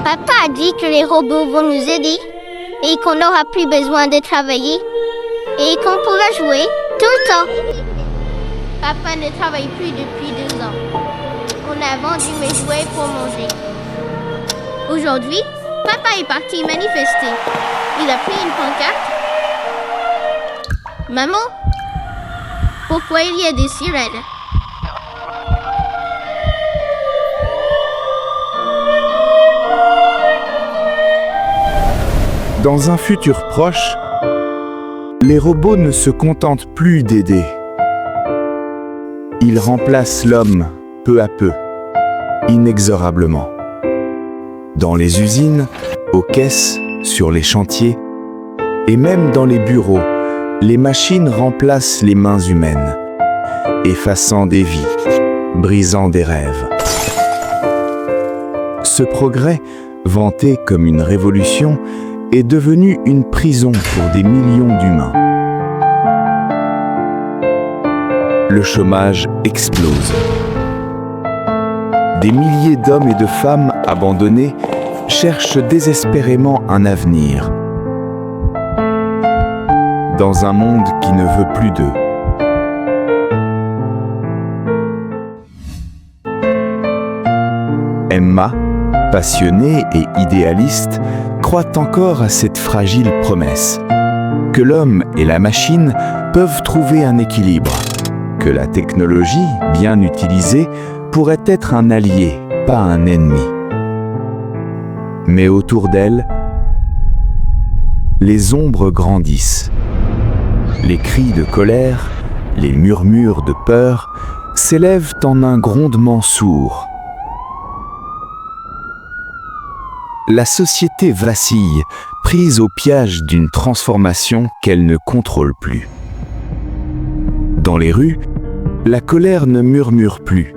Papa a dit que les robots vont nous aider et qu'on n'aura plus besoin de travailler et qu'on pourra jouer tout le temps. Papa ne travaille plus depuis 2 ans. On a vendu mes jouets pour manger. Aujourd'hui, papa est parti manifester. Il a pris une pancarte. Maman, pourquoi il y a des sirènes? Dans un futur proche, les robots ne se contentent plus d'aider. Ils remplacent l'homme peu à peu, inexorablement. Dans les usines, aux caisses, sur les chantiers, et même dans les bureaux, les machines remplacent les mains humaines, effaçant des vies, brisant des rêves. Ce progrès, vanté comme une révolution, est devenu une prison pour des millions d'humains. Le chômage explose. Des milliers d'hommes et de femmes abandonnés cherchent désespérément un avenir dans un monde qui ne veut plus d'eux. Emma, passionnée et idéaliste, croit encore à cette fragile promesse, que l'homme et la machine peuvent trouver un équilibre, que la technologie, bien utilisée, pourrait être un allié, pas un ennemi. Mais autour d'elle, les ombres grandissent. Les cris de colère, les murmures de peur s'élèvent en un grondement sourd. La société vacille, prise au piège d'une transformation qu'elle ne contrôle plus. Dans les rues, la colère ne murmure plus.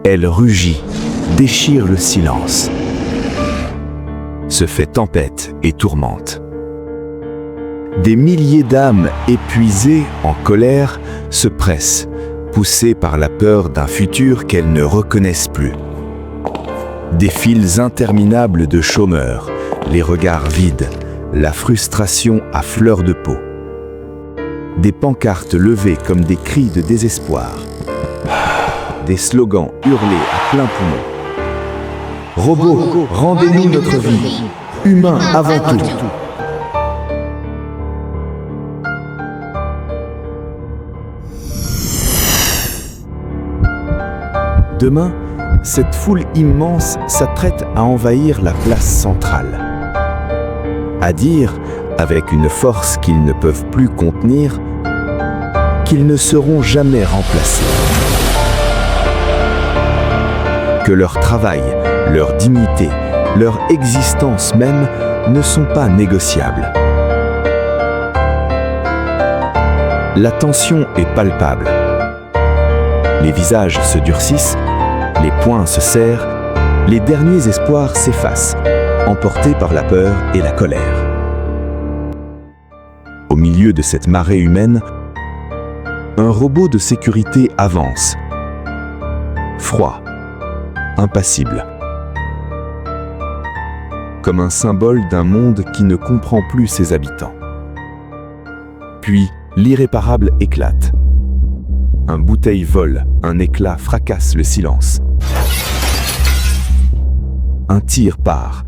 Elle rugit, déchire le silence, se fait tempête et tourmente. Des milliers d'âmes épuisées, en colère, se pressent, poussées par la peur d'un futur qu'elles ne reconnaissent plus. Des files interminables de chômeurs, les regards vides, la frustration à fleur de peau. Des pancartes levées comme des cris de désespoir. Des slogans hurlés à plein poumon. Robots, rendez-nous notre vie. Humains avant tout. Demain, cette foule immense s'apprête à envahir la place centrale. À dire, avec une force qu'ils ne peuvent plus contenir, qu'ils ne seront jamais remplacés. Que leur travail, leur dignité, leur existence même ne sont pas négociables. La tension est palpable. Les visages se durcissent, les poings se serrent, les derniers espoirs s'effacent, emportés par la peur et la colère. Au milieu de cette marée humaine, un robot de sécurité avance, froid, impassible, comme un symbole d'un monde qui ne comprend plus ses habitants. Puis, l'irréparable éclate. Un bouteille vole, un éclat fracasse le silence. Un tir part.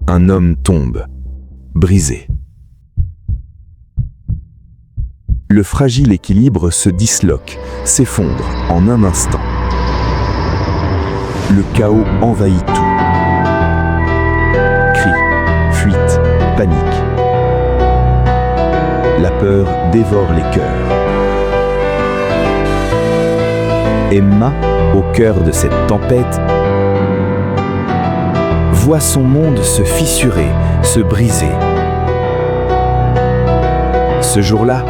Un homme tombe, brisé. Le fragile équilibre se disloque, s'effondre en un instant. Le chaos envahit tout. Cris, fuite, panique. La peur dévore les cœurs. Emma, au cœur de cette tempête, voit son monde se fissurer, se briser. Ce jour-là,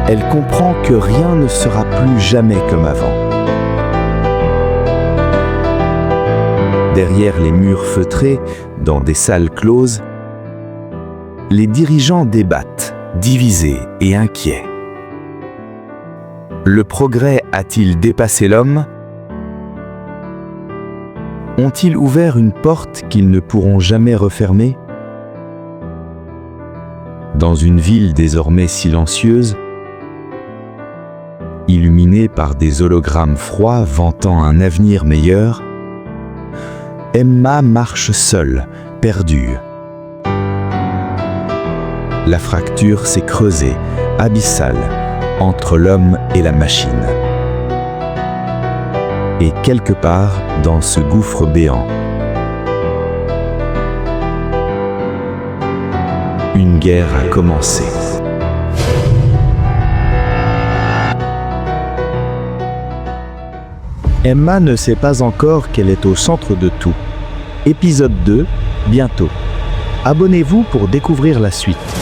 elle comprend que rien ne sera plus jamais comme avant. Derrière les murs feutrés, dans des salles closes, les dirigeants débattent, divisés et inquiets. Le progrès a-t-il dépassé l'homme? ont-ils ouvert une porte qu'ils ne pourront jamais refermer? Dans une ville désormais silencieuse, illuminée par des hologrammes froids vantant un avenir meilleur, Emma marche seule, perdue. La fracture s'est creusée, abyssale, entre l'homme et la machine. Et quelque part, dans ce gouffre béant, une guerre a commencé. Emma ne sait pas encore qu'elle est au centre de tout. Épisode 2, bientôt. Abonnez-vous pour découvrir la suite.